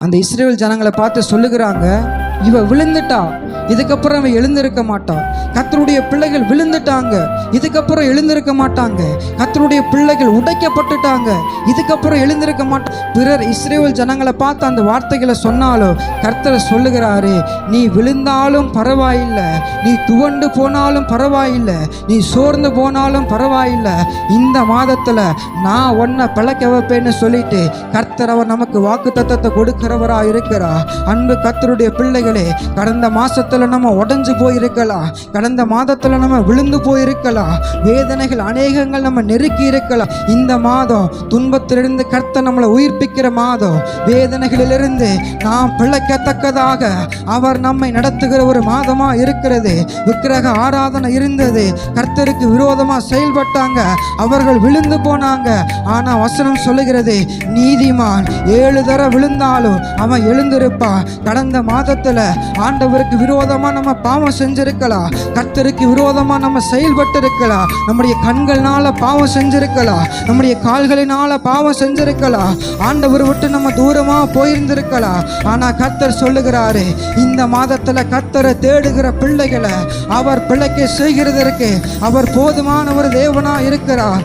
அந்த இஸ்ரவேல் ஜனங்களை பார்த்து சொல்லுகிறாங்க, இவ விழுந்துட்டா, இதுக்கப்புறம் அவன் எழுந்திருக்க மாட்டான். கர்த்தருடைய பிள்ளைகள் விழுந்துட்டாங்க, இதுக்கப்புறம் எழுந்திருக்க மாட்டாங்க. கர்த்தருடைய பிள்ளைகள் உடைக்கப்பட்டுட்டாங்க, இதுக்கப்புறம் எழுந்திருக்க மாட்டாங்க. பிறர் இஸ்ரவேல் ஜனங்களை பார்த்து அந்த வார்த்தைகளை சொன்னாலும் கர்த்தர் சொல்லுகிறாரு, நீ விழுந்தாலும் பரவாயில்லை, நீ துவண்டு போனாலும் பரவாயில்லை, நீ சோர்ந்து போனாலும் பரவாயில்லை, இந்த மாதத்துல நான் உன்னை பிழைக்க வைப்பேன்னு சொல்லிட்டு கர்த்தர் அவர் நமக்கு வாக்கு தத்தத்தை கொடுக்கிறவரா இருக்கிறார். அன்பு கர்த்தருடைய பிள்ளைகளே, கடந்த மாசத்துல நம்ம உடைஞ்சு போயிருக்கலாம், கடந்த மாதத்துல நம்ம விழுந்து போயிருக்கலாம், வேதனைகள் அநேகங்கள் நம்ம நெருக்கி இருக்கலாம். இந்த மாதம் துன்பத்திலிருந்து கர்த்தர் நம்மளை உயிர்ப்பிக்கிற மாதம். வேதனைகளிலிருந்து நாம் பிழைக்கத்தக்கதாக அவர் நம்மை நடத்துகிற ஒரு மாதமா இருக்கிறது. விக்கிரக ஆராதனை இருந்தது, கர்த்தருக்கு விரோதமா செயல்பட்டாங்க, அவர்கள் விழுந்து போனாங்க. ஆனா வசனம் சொல்லுகிறது, நீதிமான் 7 தடவை விழுந்தாலும் அவன் எழுந்திருப்பான். கடந்த மாதத்துல ஆண்டவருக்கு விரோதமா நம்ம பாவம் செஞ்சிருக்கலாம், கர்த்தருக்கு விரோதமா நம்ம செயல்பட்டு இருக்கலாம், நம்முடைய கண்கள்னால பாவம் செஞ்சிருக்கலாம், நம்முடைய கால்களினால பாவம் செஞ்சிருக்கலாம், ஆண்டவர் விட்டு நம்ம தூரமா போயிருந்திருக்கலாம். ஆனா கர்த்தர் சொல்லுகிறாரு, இந்த மாதத்துல கர்த்தரை தேடுகிற பிள்ளைகளை அவர் பிழைக்க செய்கிறதற்கு அவர் போதுமான ஒரு தேவனா இருக்கிறார்.